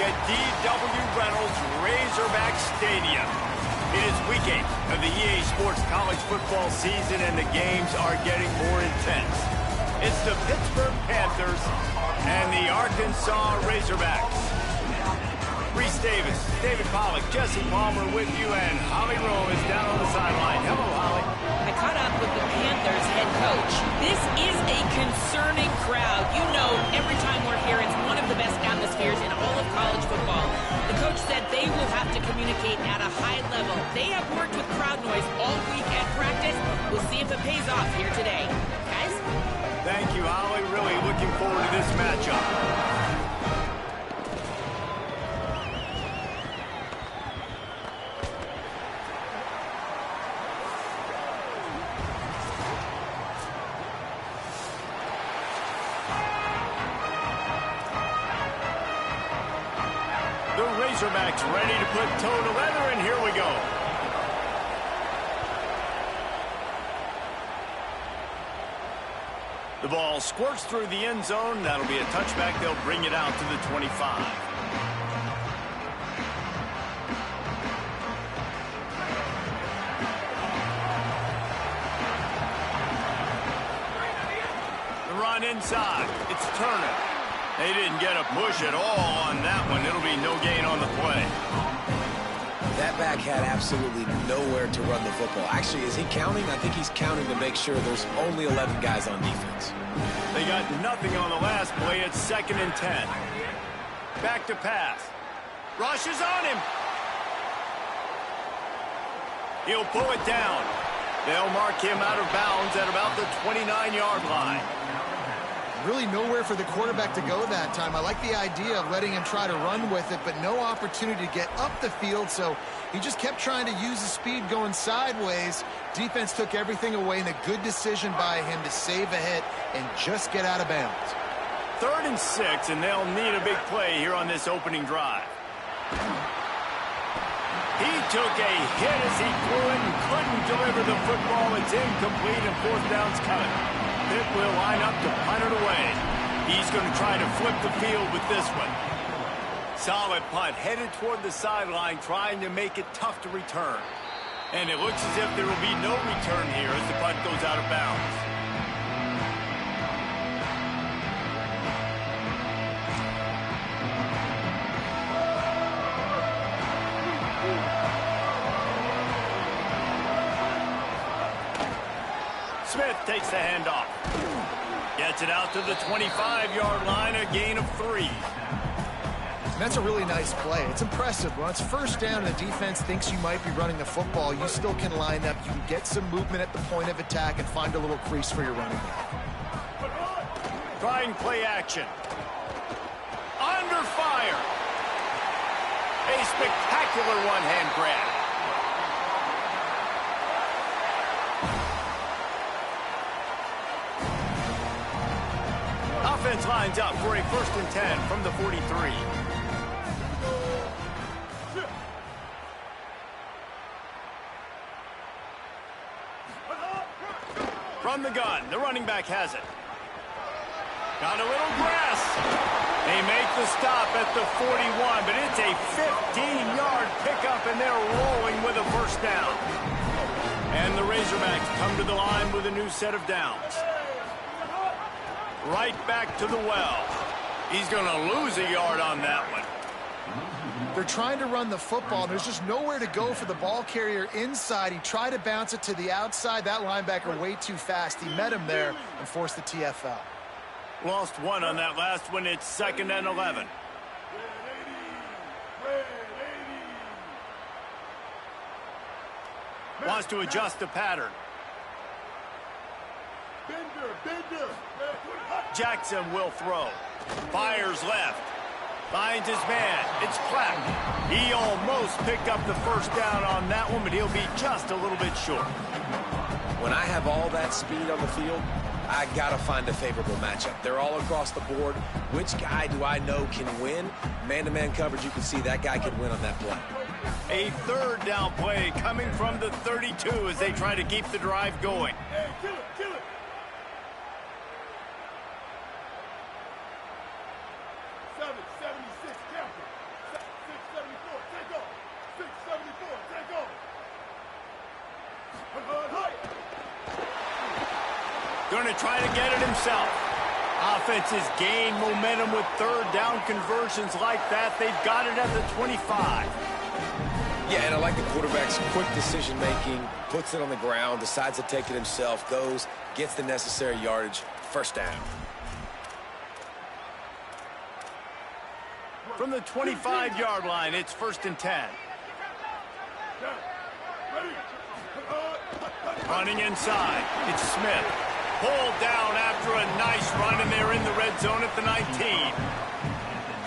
at D.W. Reynolds Razorback Stadium. It is week 8 of the EA Sports College football season, and the games are getting more intense. It's the Pittsburgh Panthers and the Arkansas Razorbacks. Reese Davis, David Pollack, Jesse Palmer with you, and Holly Rowe is down on the sideline. Hello, Holly. I caught up with the Panthers head coach. This is a concerning crowd. You know, every time we're here, it's one of the best atmospheres in all of college football. The coach said they will have to communicate at a high level. They have worked with crowd noise all week at practice. We'll see if it pays off here today. Guys? Thank you, Holly. Really looking forward to this matchup. Razorbacks ready to put toe to leather, and here we go. The ball squirts through the end zone. That'll be a touchback. They'll bring it out to the 25. The run inside. It's Turner. They didn't get a push at all on that one. It'll be no gain on the play. That back had absolutely nowhere to run the football. Actually, is he counting? I think he's counting to make sure there's only 11 guys on defense. They got nothing on the last play. It's 2nd and 10. Back to pass. Rush is on him. He'll pull it down. They'll mark him out of bounds at about the 29-yard line. Really nowhere for the quarterback to go that time. I like the idea of letting him try to run with it, but no opportunity to get up the field, so he just kept trying to use the speed going sideways. Defense took everything away, and a good decision by him to save a hit and just get out of bounds. 3rd and 6, and they'll need a big play here on this opening drive. He took a hit as he threw it and couldn't deliver the football. It's incomplete, and 4th down's coming. Pitt will line up to punt it away. He's going to try to flip the field with this one. Solid punt, headed toward the sideline, trying to make it tough to return. And it looks as if there will be no return here as the punt goes out of bounds. Smith takes the handoff. Gets it out to the 25-yard line, a gain of 3. And that's a really nice play. It's impressive. When it's 1st down and the defense thinks you might be running the football, you still can line up. You can get some movement at the point of attack and find a little crease for your running back. Trying play action. Under fire. A spectacular one-hand grab. Offense lines up for a 1st and 10 from the 43. From the gun, the running back has it. Got a little grass. They make the stop at the 41, but it's a 15-yard pickup, and they're rolling with a 1st down. And the Razorbacks come to the line with a new set of downs. Right back to the well. He's going to lose a yard on that one. They're trying to run the football. There's just nowhere to go for the ball carrier inside. He tried to bounce it to the outside. That linebacker way too fast. He met him there and forced the TFL. Lost 1 on that last one. It's 2nd and 11. Wants to adjust the pattern. Jackson will throw. Fires left. Finds his man. It's Platt. He almost picked up the 1st down on that one, but he'll be just a little bit short. When I have all that speed on the field, I got to find a favorable matchup. They're all across the board. Which guy do I know can win? Man-to-man coverage, you can see that guy can win on that play. A 3rd down play coming from the 32 as they try to keep the drive going. Hey, kill it, kill it. 776, count it. Going to try to get it himself. Offenses gain momentum with third down conversions like that. They've got it at the 25. Yeah, and I like the quarterback's quick decision-making, puts it on the ground, decides to take it himself, goes, gets the necessary yardage, first down. From the 25-yard line, it's 1st and 10. Running inside, it's Smith. Pulled down after a nice run, and they're in the red zone at the 19.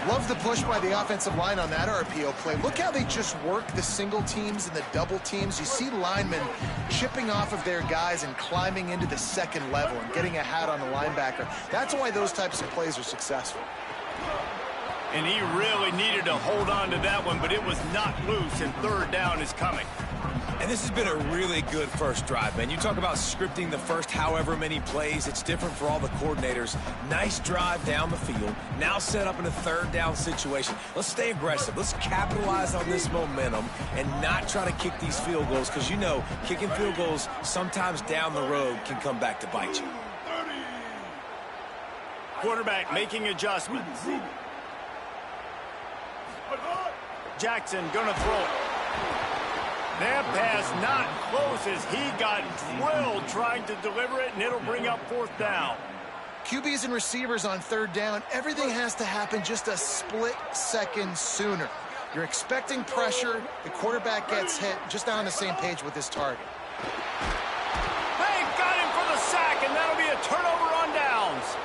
Love the push by the offensive line on that RPO play. Look how they just work the single teams and the double teams. You see linemen chipping off of their guys and climbing into the second level and getting a hat on the linebacker. That's why those types of plays are successful. And he really needed to hold on to that one, but it was not loose, and third down is coming. And this has been a really good first drive, man. You talk about scripting the first however many plays. It's different for all the coordinators. Nice drive down the field. Now set up in a third down situation. Let's stay aggressive. Let's capitalize on this momentum and not try to kick these field goals, because, you know, kicking field goals sometimes down the road can come back to bite you. Quarterback making adjustments. Jackson gonna throw it. That pass not close as he got drilled trying to deliver it, and it'll bring up 4th down. QBs and receivers on third down, everything has to happen just a split second sooner. You're expecting pressure, the quarterback gets hit, just not on the same page with his target. They got him for the sack, and that'll be a turnover on downs.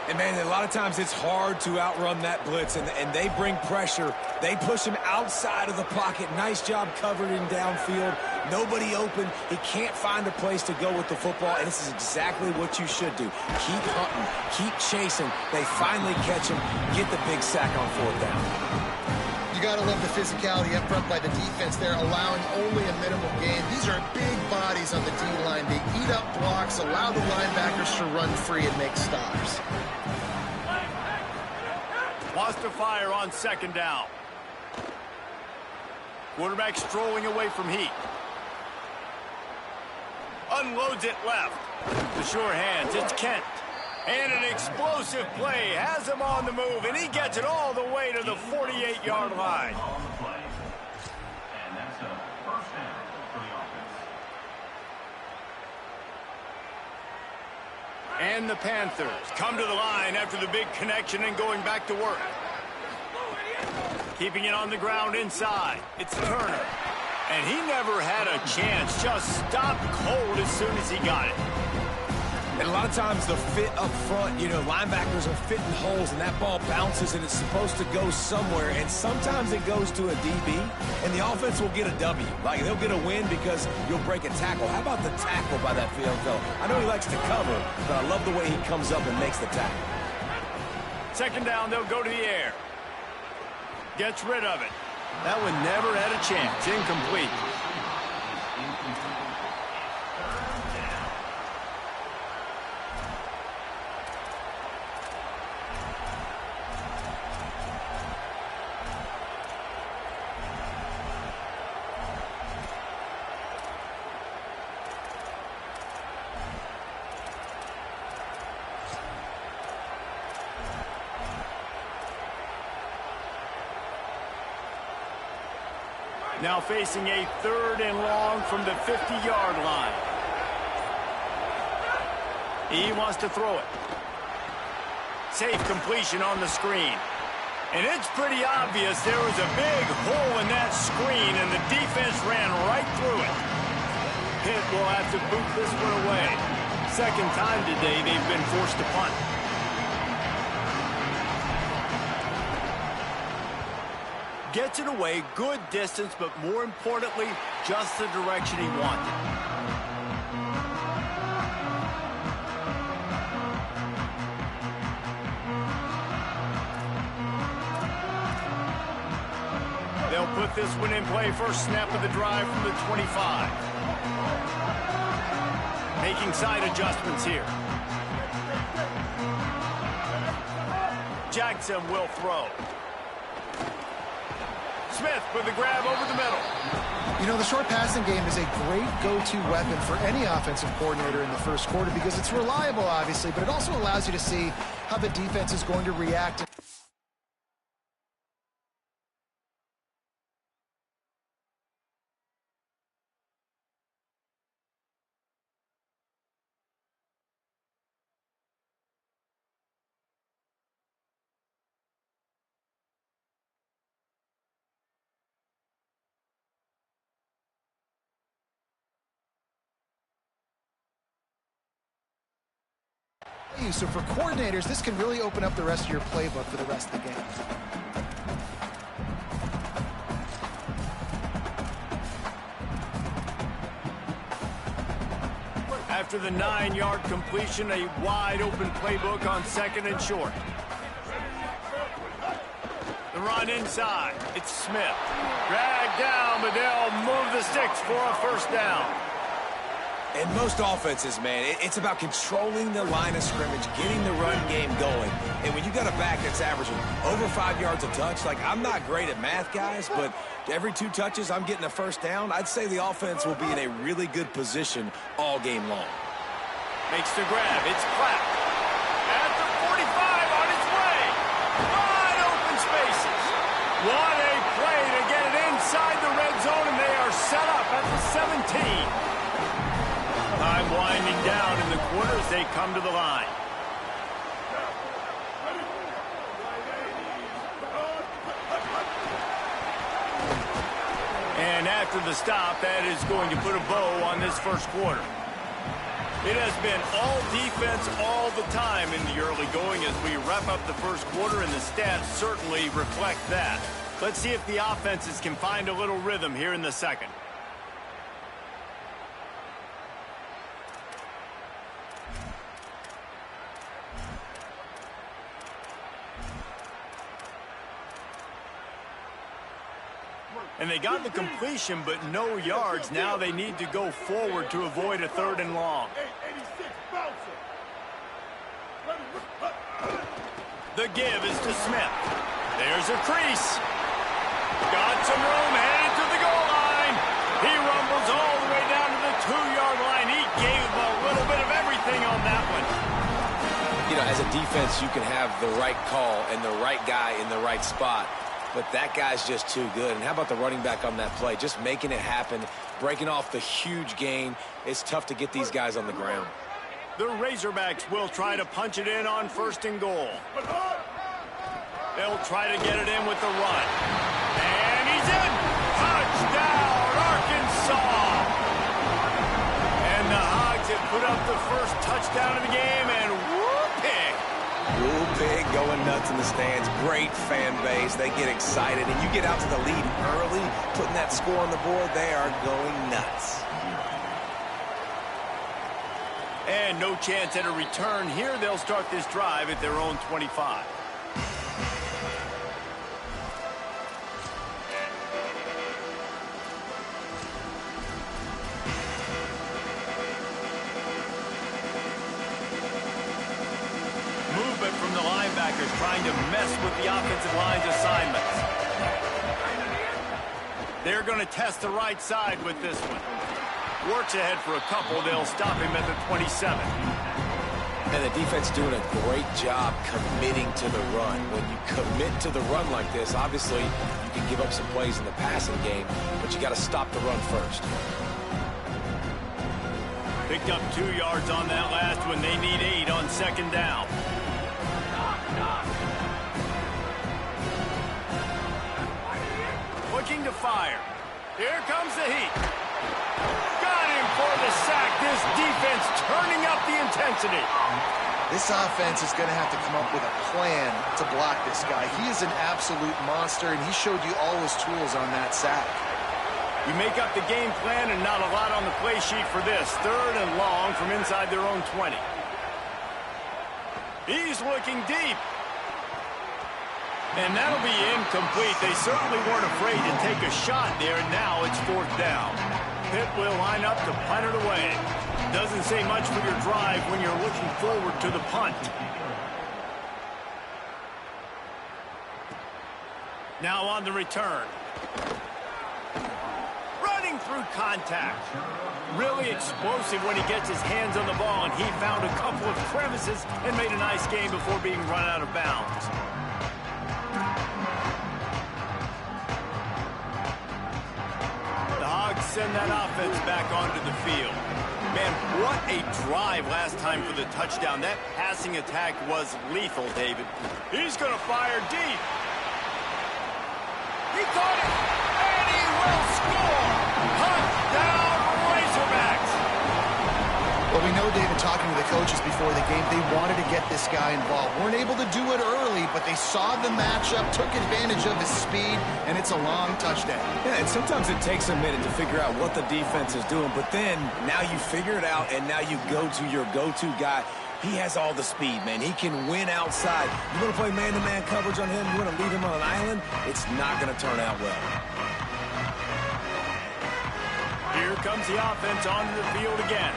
And, man, a lot of times it's hard to outrun that blitz, and they bring pressure. They push him outside of the pocket. Nice job covered in downfield. Nobody open. He can't find a place to go with the football, and this is exactly what you should do. Keep hunting. Keep chasing. They finally catch him. Get the big sack on 4th down. You got to love the physicality up front by the defense there, allowing only a minimal gain. These are big bodies on the D-line. They eat up blocks, allow the linebackers to run free and make stops. Wants to fire on 2nd down. Quarterback strolling away from heat. Unloads it left. The sure hands, it's Kent. And an explosive play has him on the move, and he gets it all the way to the 48-yard line. And the Panthers come to the line after the big connection and going back to work. Keeping it on the ground inside. It's Turner. And he never had a chance. Just stopped cold as soon as he got it. And a lot of times the fit up front, you know, linebackers are fitting holes, and that ball bounces, and it's supposed to go somewhere, and sometimes it goes to a DB, and the offense will get a W. Like, they'll get a win because you'll break a tackle. How about the tackle by that field fellow? I know he likes to cover, but I love the way he comes up and makes the tackle. 2nd down, they'll go to the air. Gets rid of it. That one never had a chance. Incomplete. Now facing a 3rd and long from the 50-yard line. He wants to throw it. Safe completion on the screen. And it's pretty obvious there was a big hole in that screen, and the defense ran right through it. Pitt will have to boot this one away. 2nd time today they've been forced to punt. Gets it away, good distance, but more importantly, just the direction he wanted. They'll put this one in play. First snap of the drive from the 25. Making side adjustments here. Jackson will throw. Smith with the grab over the middle. You know, the short passing game is a great go-to weapon for any offensive coordinator in the first quarter because it's reliable, obviously, but it also allows you to see how the defense is going to react. So for coordinators, this can really open up the rest of your playbook for the rest of the game. After the 9-yard completion, a wide-open playbook on 2nd and short. The run inside. It's Smith. Dragged down, but they'll move the sticks for a first down. In most offenses, man, it's about controlling the line of scrimmage, getting the run game going. And when you got a back that's averaging over 5 yards a touch, like, I'm not great at math, guys, but every 2 touches, I'm getting a first down. I'd say the offense will be in a really good position all game long. Makes the grab. It's Clapp. At the 45 on its way. Wide open spaces. What a play to get it inside the red zone, and they are set up at the 17. Time winding down in the quarter as they come to the line. And after the stop, that is going to put a bow on this first quarter. It has been all defense all the time in the early going as we wrap up the first quarter, and the stats certainly reflect that. Let's see if the offenses can find a little rhythm here in the second. And they got the completion, but no yards. Now they need to go forward to avoid a 3rd and long. The give is to Smith. There's a crease. Got some room, headed to the goal line. He rumbles all the way down to the 2-yard line. He gave a little bit of everything on that one. You know, as a defense, you can have the right call and the right guy in the right spot. But that guy's just too good. And how about the running back on that play? Just making it happen, breaking off the huge gain. It's tough to get these guys on the ground. The Razorbacks will try to punch it in on 1st and goal. They'll try to get it in with the run. And he's in! Touchdown, Arkansas! And the Hogs have put up the first touchdown of the game, and whoop-pig! Whoop-pig going nuts in the stands. Great fan base. They get excited, and you get out to the lead early, putting that score on the board, they are going nuts. And no chance at a return here. They'll start this drive at their own 25. Movement from the linebackers trying to mess with the offensive line's assignments. They're going to test the right side with this one. Works ahead for a couple. They'll stop him at the 27. And the defense doing a great job committing to the run. When you commit to the run like this, obviously you can give up some plays in the passing game, but you got to stop the run first. Picked up 2 yards on that last one. They need 8 on 2nd down. Looking to fire. Here comes the heat. Got him for the sack. This defense turning up the intensity. This offense is going to have to come up with a plan to block this guy. He is an absolute monster, and he showed you all his tools on that sack. You make up the game plan and not a lot on the play sheet for this. 3rd and long from inside their own 20. He's looking deep. And that'll be incomplete. They certainly weren't afraid to take a shot there. Now it's 4th down. Pitt will line up to punt it away. Doesn't say much for your drive when you're looking forward to the punt. Now on the return. Running through contact. Really explosive when he gets his hands on the ball, and he found a couple of crevices and made a nice game before being run out of bounds. The Hogs send that offense back onto the field. Man, what a drive last time for the touchdown. That passing attack was lethal, David. He's going to fire deep. He caught it, and he will score. Touchdown, Razorbacks. Well, we know, David, talking to the coaches before the game, they wanted to get this guy involved. Weren't able to do it early, but they saw the matchup, took advantage of his speed, and it's a long touchdown. Yeah, and sometimes it takes a minute to figure out what the defense is doing, but then now you figure it out, and now you go to your go-to guy. He has all the speed, man. He can win outside. You want to play man-to-man coverage on him? You want to leave him on an island? It's not going to turn out well. Here comes the offense onto the field again.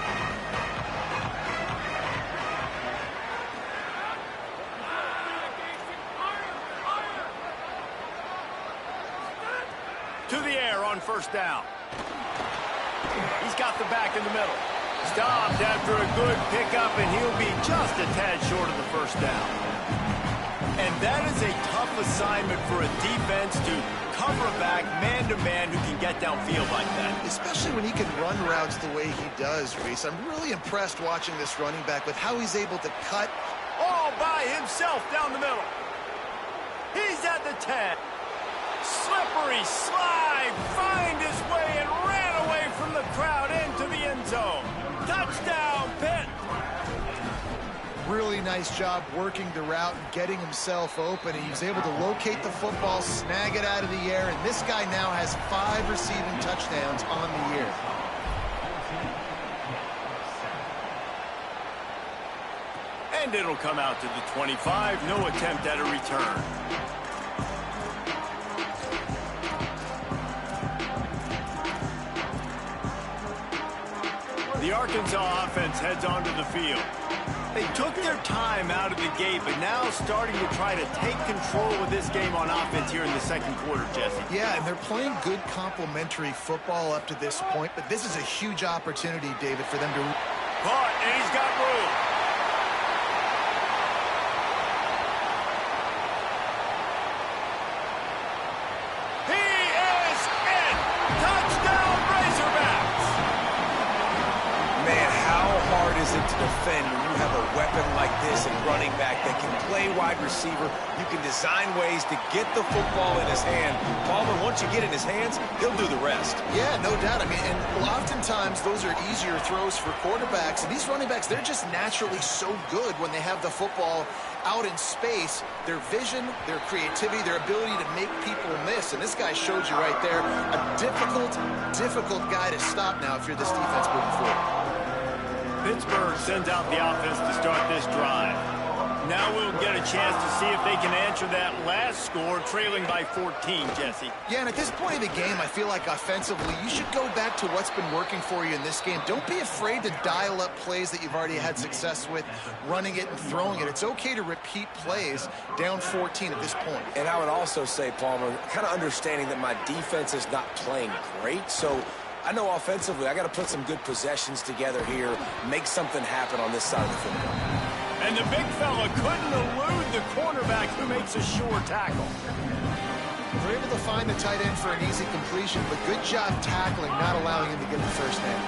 To the air on first down. He's got the back in the middle. Stopped after a good pickup, and he'll be just a tad short of the first down. And that is a tough assignment for a defense to cover back man-to-man who can get downfield like that. Especially when he can run routes the way he does, Reese. I'm really impressed watching this running back with how he's able to cut. All by himself down the middle. He's at the 10. Slippery slide, find his way and ran away from the crowd into the end zone. Touchdown, Pitt. Really nice job working the route and getting himself open. He was able to locate the football, snag it out of the air, and this guy now has 5 receiving touchdowns on the year. And it'll come out to the 25. No attempt at a return. The Arkansas offense heads onto the field. They took their time out of the gate, but now starting to try to take control of this game on offense here in the second quarter, Jesse. Yeah, and they're playing good complementary football up to this point, but this is a huge opportunity, David, for them to... Caught, and he's got room. He is in! Touchdown, Razorbacks! Man, how hard is it to defend when you have a weapon like this and running back that can play wide receiver? You can design ways to get the football in his hand. Palmer, once you get it in his hands, he'll do the rest. Yeah, no doubt. I mean, and oftentimes those are easier throws for quarterbacks. And these running backs, they're just naturally so good when they have the football out in space. Their vision, their creativity, their ability to make people miss. And this guy showed you right there, a difficult guy to stop now if you're this defense moving forward. Pittsburgh sends out the offense to start this drive. Now we'll get a chance to see if they can answer that last score, trailing by 14, Jesse. Yeah, and at this point of the game, I feel like offensively, you should go back to what's been working for you in this game. Don't be afraid to dial up plays that you've already had success with, running it and throwing it. It's okay to repeat plays down 14 at this point. And I would also say, Palmer, kind of understanding that my defense is not playing great, so I know offensively I got to put some good possessions together here, make something happen on this side of the football. And the big fella couldn't elude the cornerback who makes a sure tackle. They're able to find the tight end for an easy completion, but good job tackling, not allowing him to get the first down.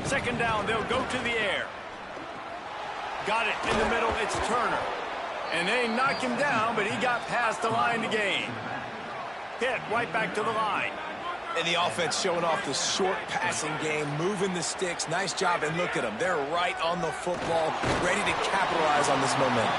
Second down, they'll go to the air. Got it in the middle, it's Turner. And they knock him down, but he got past the line to gain. Hit right back to the line. And the offense showing off the short passing game, moving the sticks. Nice job, and look at them. They're right on the football, ready to capitalize on this momentum.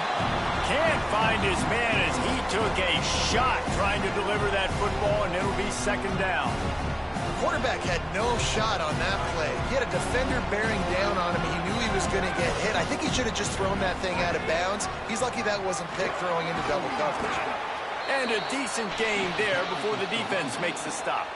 Can't find his man as he took a shot trying to deliver that football, and it'll be second down. The quarterback had no shot on that play. He had a defender bearing down on him. He knew he was going to get hit. I think he should have just thrown that thing out of bounds. He's lucky that wasn't picked throwing into double coverage. And a decent game there before the defense makes the stop.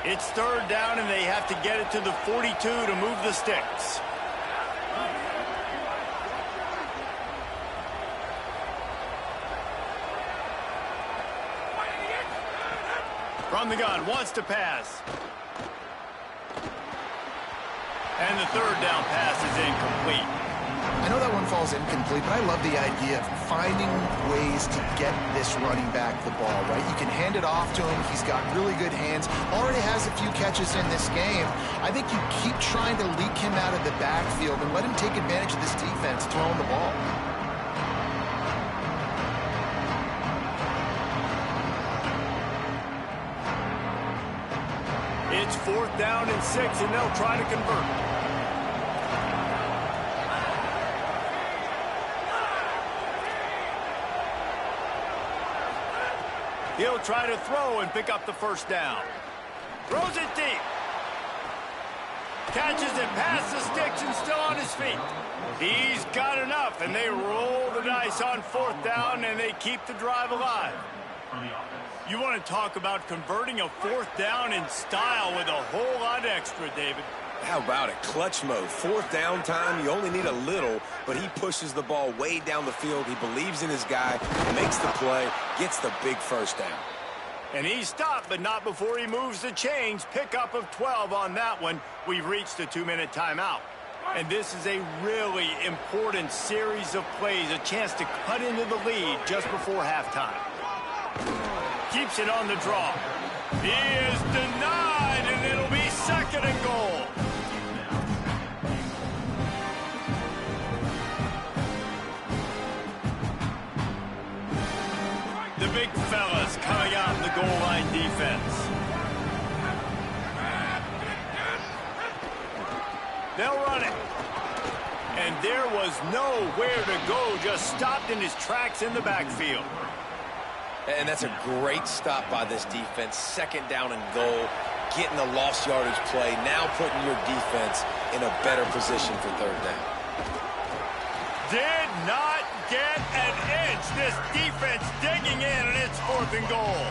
It's third down, and they have to get it to the 42 to move the sticks. From the gun, wants to pass. And the third down pass is incomplete. I know that one falls incomplete, but I love the idea of finding ways to get this running back the ball, right? You can hand it off to him. He's got really good hands. Already has a few catches in this game. I think you keep trying to leak him out of the backfield and let him take advantage of this defense throwing the ball. It's fourth down and 6, and they'll try to convert. He'll try to throw and pick up the first down. Throws it deep. Catches it past the sticks and still on his feet. He's got enough, and they roll the dice on fourth down, and they keep the drive alive. You want to talk about converting a fourth down in style with a whole lot extra, David. How about it? Clutch mode. Fourth down time, you only need a little, but he pushes the ball way down the field. He believes in his guy, makes the play, gets the big first down. And he stopped, but not before he moves the chains. Pickup of 12 on that one. We've reached a 2-minute timeout. And this is a really important series of plays, a chance to cut into the lead just before halftime. Keeps it on the draw. He is denied, and it'll be second and goal. The big fellas coming out in the goal line defense. They'll run it. And there was nowhere to go, just stopped in his tracks in the backfield. And that's a great stop by this defense. Second down and goal, getting the lost yardage play, now putting your defense in a better position for third down. Did not get an inch. This defense digging in, and it's fourth and goal.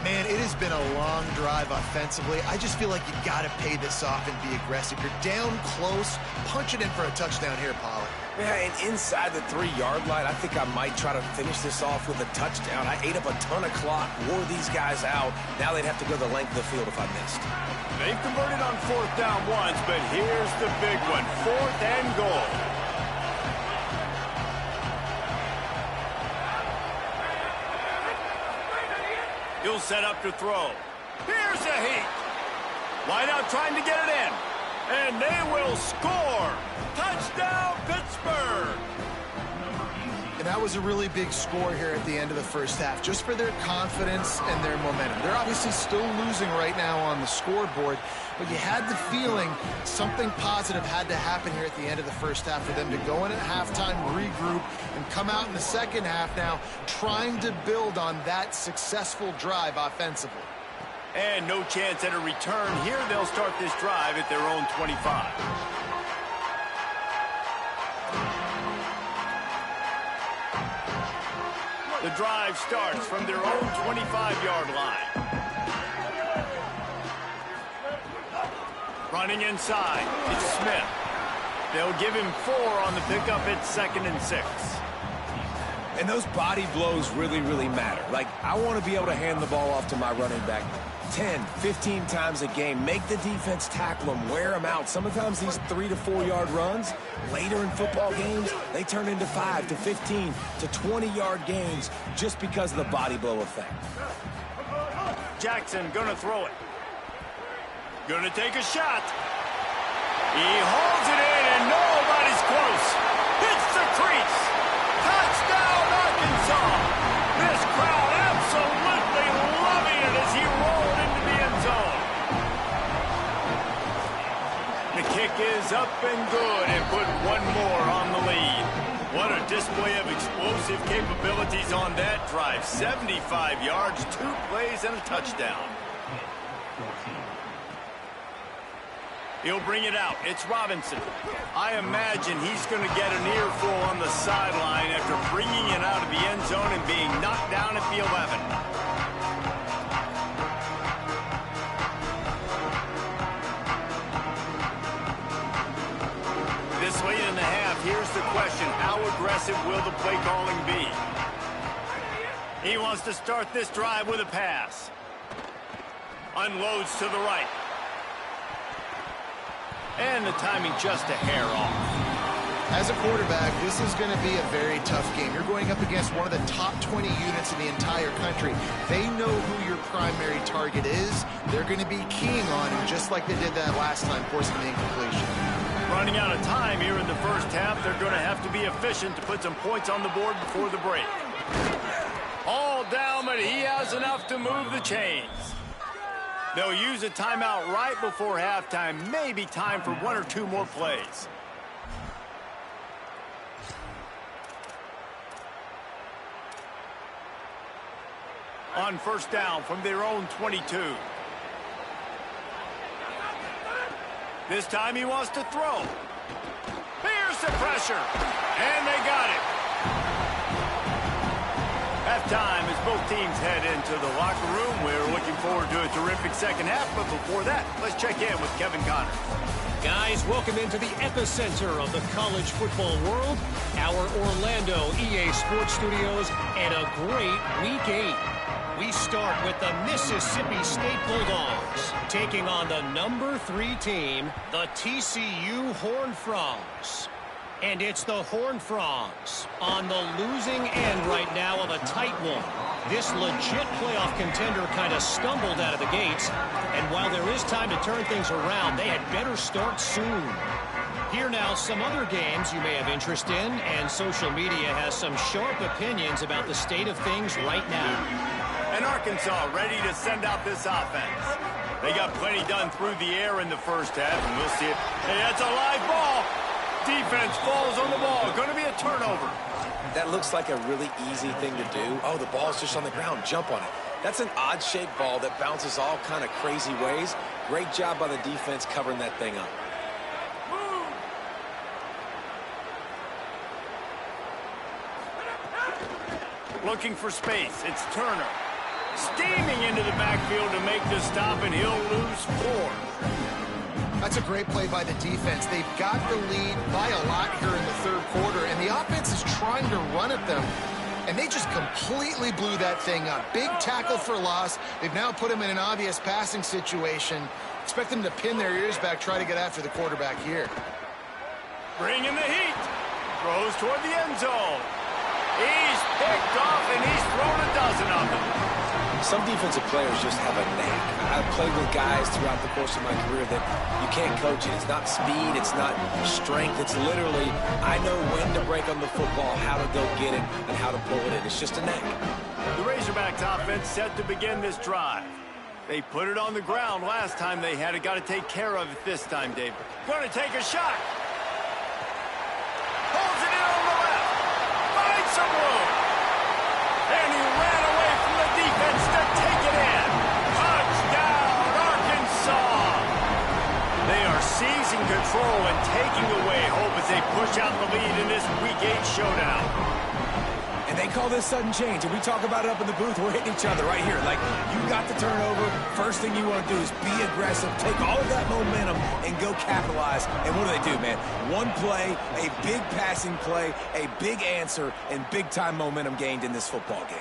Man, it has been a long drive offensively. I just feel like you got to pay this off and be aggressive. You're down close. Punch it in for a touchdown here, Pollard. Yeah, and inside the 3-yard line, I think I might try to finish this off with a touchdown. I ate up a ton of clock, wore these guys out. Now they'd have to go the length of the field if I missed. They've converted on fourth down once, but here's the big one. Fourth and goal. He'll set up to throw. Here's a heat. Wide out trying to get it in. And they will score. Touchdown, Pittsburgh. And that was a really big score here at the end of the first half, just for their confidence and their momentum. They're obviously still losing right now on the scoreboard, but you had the feeling something positive had to happen here at the end of the first half for them to go in at halftime, regroup, and come out in the second half now trying to build on that successful drive offensively. And no chance at a return here. They'll start this drive at their own 25. The drive starts from their own 25-yard line. Running inside, it's Smith. They'll give him 4 on the pickup at 2nd and 6. And those body blows really, really matter. Like, I want to be able to hand the ball off to my running back 10, 15 times a game. Make the defense tackle them, wear them out. Sometimes these 3 to 4 yard runs, later in football games, they turn into 5 to 15 to 20-yard gains just because of the body blow effect. Jackson gonna throw it. Gonna take a shot. He holds it in, and nobody's close. Hits the crease. Touchdown, Arkansas. This crowd absolutely loving it as he rolled into the end zone. The kick is up and good and put one more on the lead. What a display of explosive capabilities on that drive. 75 yards, 2 plays, and a touchdown. He'll bring it out. It's Robinson. I imagine he's going to get an earful on the sideline after bringing it out of the end zone and being knocked down at the 11. the question, how aggressive will the play calling be? He wants to start this drive with a pass. Unloads to the right. And the timing just a hair off. As a quarterback, this is going to be a very tough game. You're going up against one of the top 20 units in the entire country. They know who your primary target is. They're going to be keying on him just like they did that last time, forcing the incompletion. Running out of time here in the first half, they're going to have to be efficient to put some points on the board before the break. All down, but he has enough to move the chains. They'll use a timeout right before halftime. Maybe time for one or two more plays. On first down from their own 22. This time he wants to throw. Here's the pressure. And they got it. Halftime as both teams head into the locker room. We're looking forward to a terrific second half. But before that, let's check in with Kevin Connor. Guys, welcome into the epicenter of the college football world, our Orlando EA Sports Studios, and a great Week 8. We start with the Mississippi State Bulldogs taking on the number 3 team, the TCU Horned Frogs. And it's the Horned Frogs on the losing end right now of a tight one. This legit playoff contender kind of stumbled out of the gates, and while there is time to turn things around, they had better start soon. Here now, some other games you may have interest in, and social media has some sharp opinions about the state of things right now. And Arkansas ready to send out this offense. They got plenty done through the air in the first half, and we'll see it. Hey, that's a live ball. Defense falls on the ball. Going to be a turnover. That looks like a really easy thing to do. Oh, the ball's just on the ground. Jump on it. That's an odd-shaped ball that bounces all kind of crazy ways. Great job by the defense covering that thing up. Looking for space. It's Turner. Steaming into the backfield to make the stop, and he'll lose 4. That's a great play by the defense. They've got the lead by a lot here in the third quarter, and the offense is trying to run at them, and they just completely blew that thing up. Big tackle for loss. They've now put him in an obvious passing situation. Expect them to pin their ears back, try to get after the quarterback here. Bringing the heat. Throws toward the end zone. He's picked off, and he's thrown a dozen of them. Some defensive players just have a knack. I've played with guys throughout the course of my career that you can't coach it. It's not speed. It's not strength. It's literally, I know when to break on the football, how to go get it, and how to pull it in. It's just a knack. The Razorbacks offense set to begin this drive. They put it on the ground last time they had it. Got to take care of it this time, David. Going to take a shot. Holds it in on the left. Finds some room. And he ran away from the defense to take it in. Touchdown, Arkansas. They are seizing control and taking away hope as they push out the lead in this Week 8 showdown. And they call this sudden change, and we talk about it up in the booth. We're hitting each other right here. Like, you got the turnover. First thing you want to do is be aggressive, take all of that momentum, and go capitalize. And what do, man? One play, a big passing play, a big answer, and big-time momentum gained in this football game.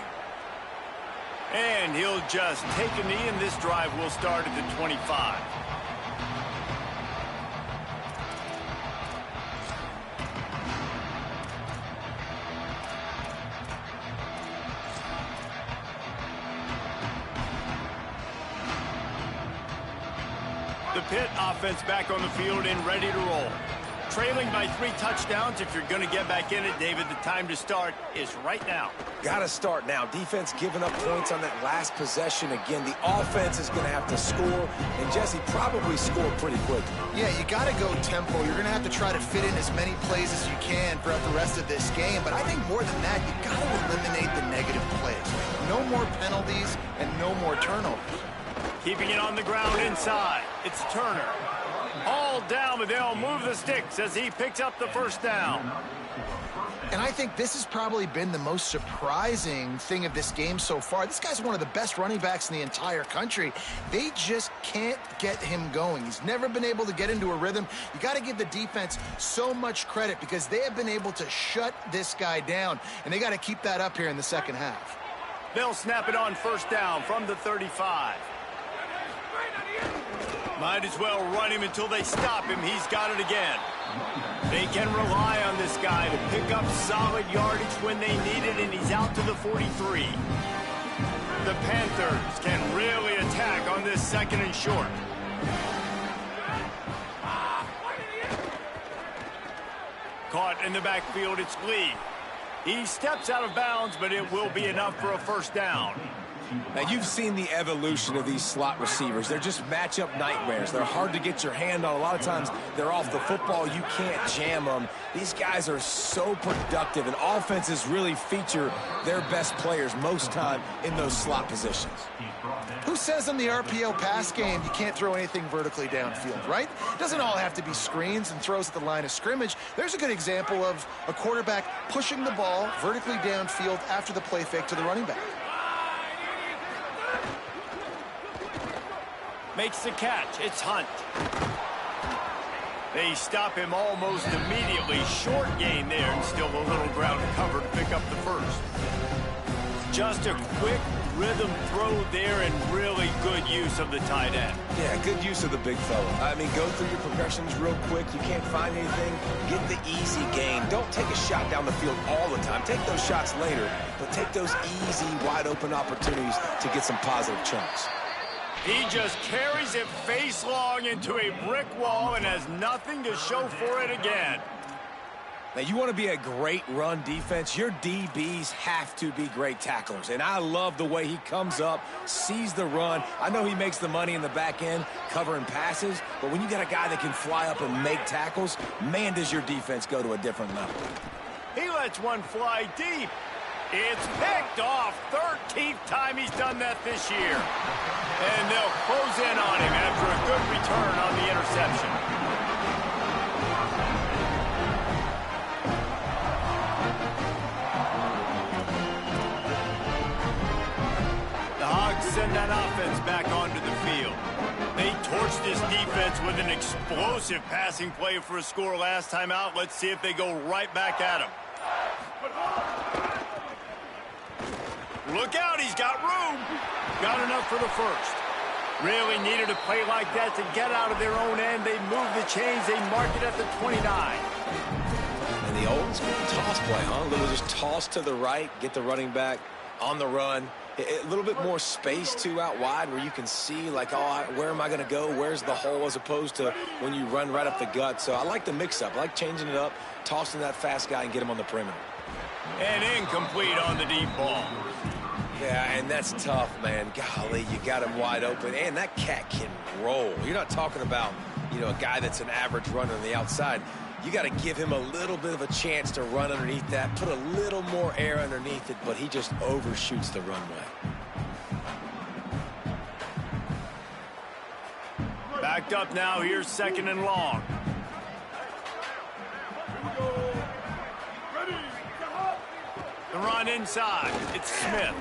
And he'll just take a knee, and this drive will start at the 25. The Pitt offense back on the field and ready to roll. Trailing by 3 touchdowns. If you're going to get back in it, David, the time to start is right now. Got to start now. Defense giving up points on that last possession again. The offense is going to have to score, and Jesse probably score pretty quick. Yeah, you got to go tempo. You're going to have to try to fit in as many plays as you can throughout the rest of this game. But I think more than that, you got to eliminate the negative plays. No more penalties and no more turnovers. Keeping it on the ground inside. It's Turner. All down, but they'll move the sticks as he picks up the first down. And I think this has probably been the most surprising thing of this game so far. This guy's one of the best running backs in the entire country. They just can't get him going. He's never been able to get into a rhythm. You got to give the defense so much credit because they have been able to shut this guy down, and they got to keep that up here in the second half. They'll snap it on first down from the 35. Might as well run him until they stop him. He's got it again. They can rely on this guy to pick up solid yardage when they need it, and he's out to the 43. The Panthers can really attack on this second and short. Caught in the backfield, it's Lee. He steps out of bounds, but it will be enough for a first down. Now, you've seen the evolution of these slot receivers. They're just matchup nightmares. They're hard to get your hand on. A lot of times, they're off the football. You can't jam them. These guys are so productive, and offenses really feature their best players most time in those slot positions. Who says in the RPO pass game you can't throw anything vertically downfield, right? It doesn't all have to be screens and throws at the line of scrimmage. There's a good example of a quarterback pushing the ball vertically downfield after the play fake to the running back. Makes the catch. It's Hunt. They stop him almost immediately. Short gain there and still a little ground to cover to pick up the first. Just a quick rhythm throw there and really good use of the tight end. Yeah, good use of the big fella. I mean, go through your progressions real quick. You can't find anything. Get the easy gain. Don't take a shot down the field all the time. Take those shots later, but take those easy, wide-open opportunities to get some positive chunks. He just carries it face long into a brick wall and has nothing to show for it again. Now, you want to be a great run defense, your DBs have to be great tacklers. And I love the way he comes up, sees the run. I know he makes the money in the back end covering passes, but when you got a guy that can fly up and make tackles, man, does your defense go to a different level. He lets one fly deep. It's picked off. 13th time he's done that this year. And they'll close in on him after a good return on the interception. The Hogs send that offense back onto the field. They torched this defense with an explosive passing play for a score last time out. Let's see if they go right back at him. Look out, he's got room. Got enough for the first. Really needed a play like that to get out of their own end. They move the chains, they mark it at the 29. And the old school toss play, huh? A little just toss to the right, get the running back on the run. A little bit more space, too, out wide where you can see, like, oh, where am I going to go? Where's the hole? As opposed to when you run right up the gut. So I like the mix-up. I like changing it up, tossing that fast guy and get him on the perimeter. And incomplete on the deep ball. Yeah, and that's tough, man. Golly, you got him wide open. And that cat can roll. You're not talking about, you know, a guy that's an average runner on the outside. You got to give him a little bit of a chance to run underneath that, put a little more air underneath it, but he just overshoots the runway. Backed up now, here's second and long. The run inside, it's Smith.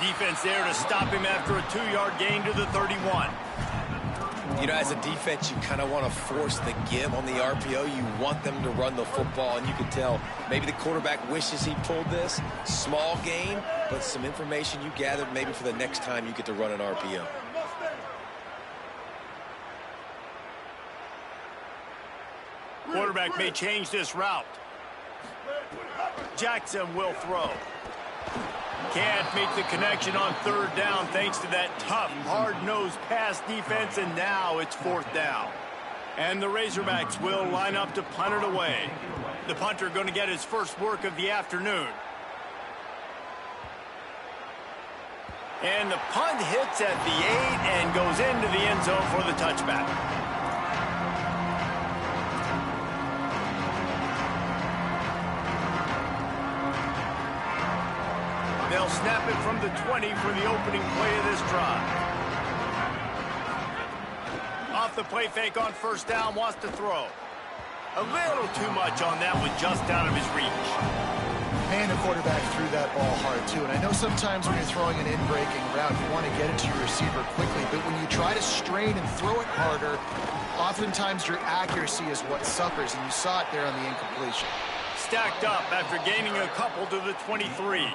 Defense there to stop him after a 2-yard gain to the 31. You know, as a defense, you kind of want to force the give on the RPO. You want them to run the football, and you can tell maybe the quarterback wishes he pulled this. Small gain, but some information you gathered maybe for the next time you get to run an RPO. Quarterback may change this route. Jackson will throw. Can't make the connection on third down thanks to that tough, hard-nosed pass defense, and now it's fourth down. And the Razorbacks will line up to punt it away. The punter going to get his first work of the afternoon. And the punt hits at the 8 and goes into the end zone for the touchback. They'll snap it from the 20 for the opening play of this drive. Off the play fake on first down, wants to throw. A little too much on that one, just out of his reach. Man, the quarterback threw that ball hard, too. And I know sometimes when you're throwing an in-breaking route, you want to get it to your receiver quickly. But when you try to strain and throw it harder, oftentimes your accuracy is what suffers. And you saw it there on the incompletion. Stacked up after gaining a couple to the 23.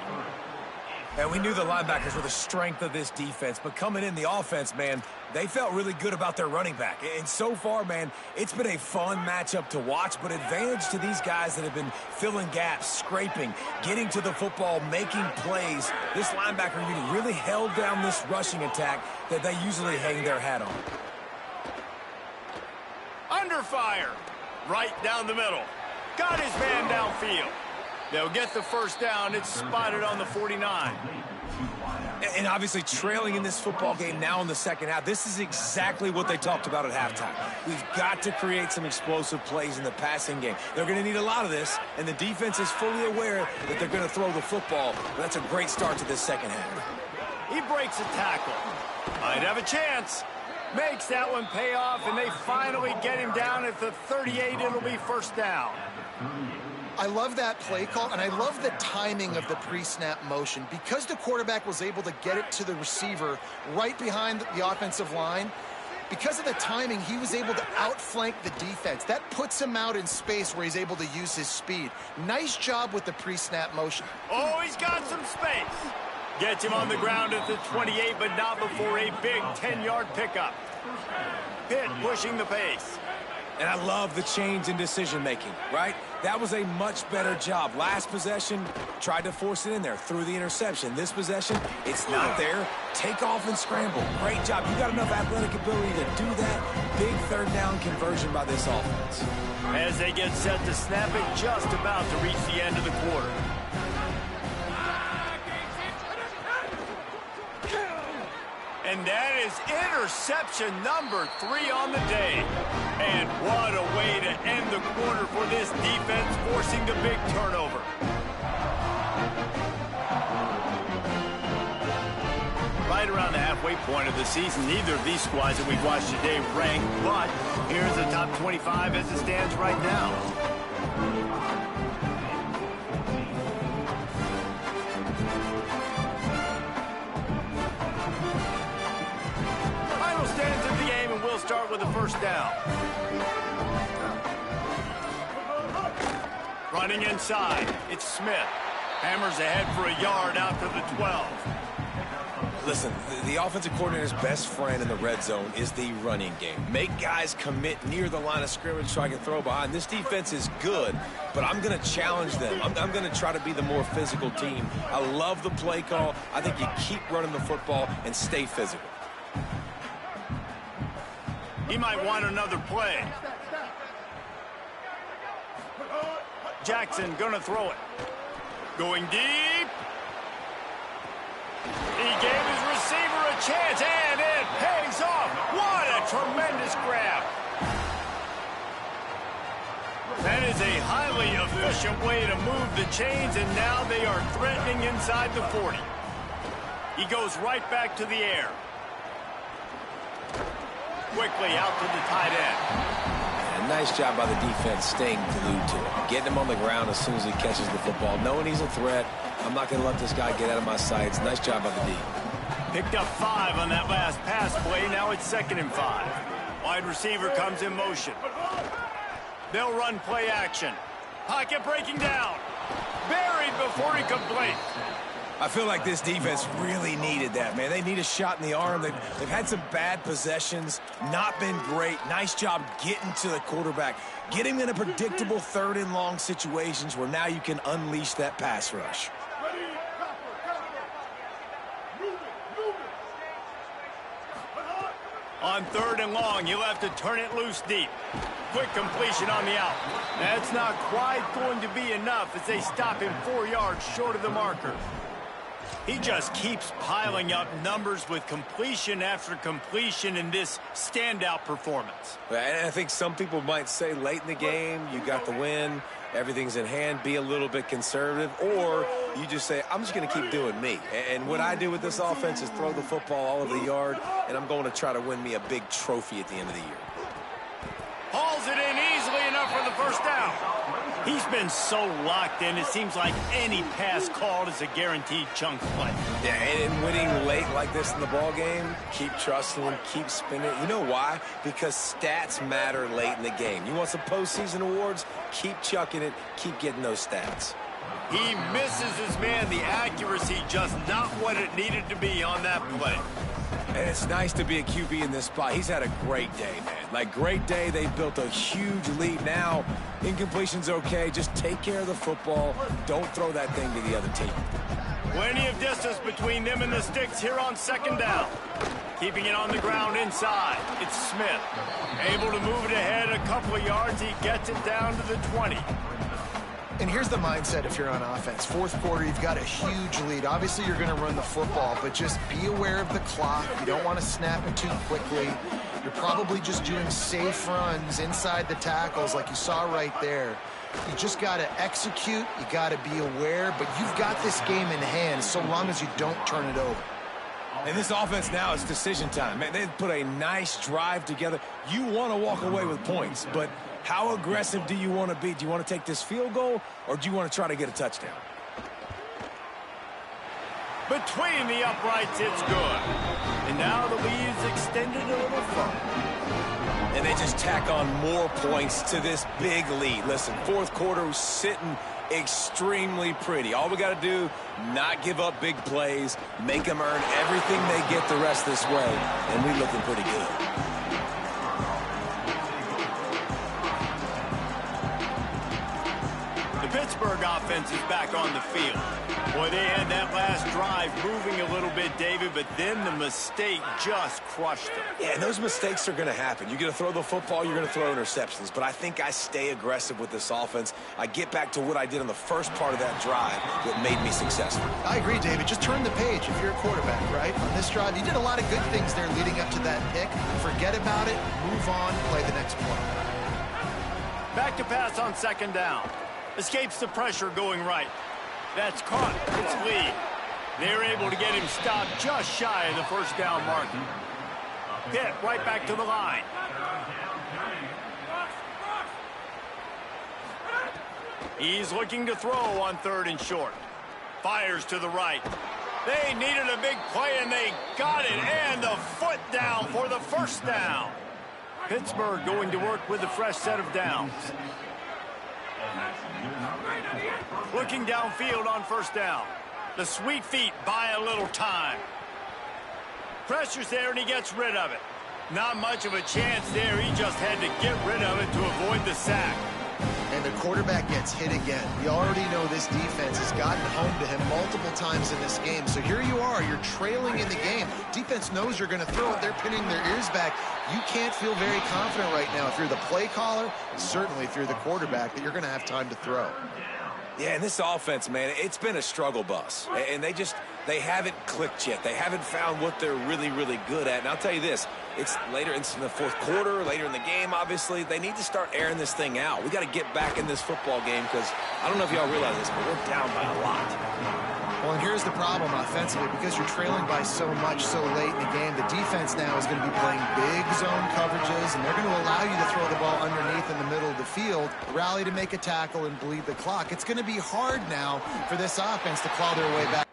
And we knew the linebackers were the strength of this defense, but coming in the offense, man, they felt really good about their running back. And so far, man, it's been a fun matchup to watch, but advantage to these guys that have been filling gaps, scraping, getting to the football, making plays. This linebacker unit really held down this rushing attack that they usually hang their hat on. Under fire. Right down the middle. Got his man downfield. They'll get the first down. It's spotted on the 49. And obviously trailing in this football game now in the second half, this is exactly what they talked about at halftime. We've got to create some explosive plays in the passing game. They're going to need a lot of this, and the defense is fully aware that they're going to throw the football. But that's a great start to this second half. He breaks a tackle. Might have a chance. Makes that one pay off, and they finally get him down at the 38. It'll be first down. I love that play call, and I love the timing of the pre-snap motion. Because the quarterback was able to get it to the receiver right behind the offensive line, because of the timing, he was able to outflank the defense. That puts him out in space where he's able to use his speed. Nice job with the pre-snap motion. Oh, he's got some space. Gets him on the ground at the 28, but not before a big 10-yard pickup. Pitt pushing the pace. And I love the change in decision-making, right? That was a much better job. Last possession, tried to force it in there, threw the interception. This possession, it's not there. Take off and scramble. Great job. You got enough athletic ability to do that. Big third down conversion by this offense. As they get set to snap it, just about to reach the end of the quarter. And that is interception number 3 on the day. And what a way to end the quarter for this defense, forcing the big turnover. Right around the halfway point of the season, neither of these squads that we've watched today rank, but here's the top 25 as it stands right now. Stands of the game, and we'll start with the first down. Running inside, it's Smith. Hammers ahead for a yard out to the 12. Listen, the offensive coordinator's best friend in the red zone is the running game. Make guys commit near the line of scrimmage so I can throw behind. This defense is good, but I'm going to challenge them. I'm going to try to be the more physical team. I love the play call. I think you keep running the football and stay physical. He might want another play. Jackson gonna throw it. Going deep. He gave his receiver a chance, and it pays off. What a tremendous grab. That is a highly efficient way to move the chains, and now they are threatening inside the 40. He goes right back to the air. Quickly out to the tight end. And nice job by the defense staying glued to him. Getting him on the ground as soon as he catches the football. Knowing he's a threat, I'm not going to let this guy get out of my sights. Nice job by the D. Picked up 5 on that last pass play. Now it's 2nd and 5. Wide receiver comes in motion. They'll run play action. Pocket breaking down. Buried before he could blink. I feel like this defense really needed that, man. They need a shot in the arm. They've had some bad possessions, not been great. Nice job getting to the quarterback, getting in a predictable 3rd and long situations where now you can unleash that pass rush. On 3rd and long, you'll have to turn it loose deep. Quick completion on the out. That's not quite going to be enough as they stop him 4 yards short of the marker. He just keeps piling up numbers with completion after completion in this standout performance. And I think some people might say late in the game, you got the win, everything's in hand, be a little bit conservative, or you just say, I'm just going to keep doing me. And what I do with this offense is throw the football all over the yard, and I'm going to try to win me a big trophy at the end of the year. Hauls it in easily enough for the first down. He's been so locked in, it seems like any pass called is a guaranteed chunk play. Yeah, and winning late like this in the ball game, keep trusting him, keep spinning. You know why? Because stats matter late in the game. You want some postseason awards? Keep chucking it, keep getting those stats. He misses his man. The accuracy just not what it needed to be on that play. And it's nice to be a QB in this spot. He's had a great day, man. Like, great day. They built a huge lead. Now, incompletion's okay. Just take care of the football. Don't throw that thing to the other team. Plenty of distance between them and the sticks here on second down. Keeping it on the ground inside. It's Smith. Able to move it ahead a couple of yards. He gets it down to the 20. And here's the mindset if you're on offense. Fourth quarter, you've got a huge lead. Obviously, you're going to run the football, but just be aware of the clock. You don't want to snap it too quickly. You're probably just doing safe runs inside the tackles like you saw right there. You just got to execute. You got to be aware, but you've got this game in hand so long as you don't turn it over. And this offense now is decision time. Man, they've put a nice drive together. You want to walk away with points, but how aggressive do you want to be? Do you want to take this field goal, or do you want to try to get a touchdown? Between the uprights, it's good. And now the lead is extended a little further. And they just tack on more points to this big lead. Listen, fourth quarter was sitting extremely pretty. All we got to do, not give up big plays, make them earn everything they get the rest this way, and we're looking pretty good. The Pittsburgh offense is back on the field. Boy, they had that last drive moving a little bit, David, but then the mistake just crushed them. Yeah, and those mistakes are going to happen. You're going to throw the football, you're going to throw interceptions, but I think I stay aggressive with this offense. I get back to what I did on the first part of that drive that made me successful. I agree, David. Just turn the page if you're a quarterback, right? On this drive, you did a lot of good things there leading up to that pick. Forget about it, move on, play the next play. Back to pass on second down. Escapes the pressure going right. That's caught. It's Lee. They're able to get him stopped just shy of the first down marker. Pitt right back to the line. He's looking to throw on third and short. Fires to the right. They needed a big play, and they got it. And the foot down for the first down. Pittsburgh going to work with a fresh set of downs. Looking downfield on first down. The sweet feet buy a little time. Pressure's there, and he gets rid of it. Not much of a chance there. He just had to get rid of it to avoid the sack. And the quarterback gets hit again. We already know this defense has gotten home to him multiple times in this game. So here you are. You're trailing in the game. Defense knows you're going to throw it. They're pinning their ears back. You can't feel very confident right now if you're the play caller, and certainly if you're the quarterback, that you're going to have time to throw. Yeah, and this offense, man, it's been a struggle bus. And they haven't clicked yet. They haven't found what they're really, really good at. And I'll tell you this, it's later in the fourth quarter, later in the game, obviously. They need to start airing this thing out. We got to get back in this football game because I don't know if y'all realize this, but we're down by a lot. Well, and here's the problem offensively. Because you're trailing by so much so late in the game, the defense now is going to be playing big zone coverages, and they're going to allow you to throw the ball underneath in the middle of the field, rally to make a tackle, and bleed the clock. It's going to be hard now for this offense to claw their way back.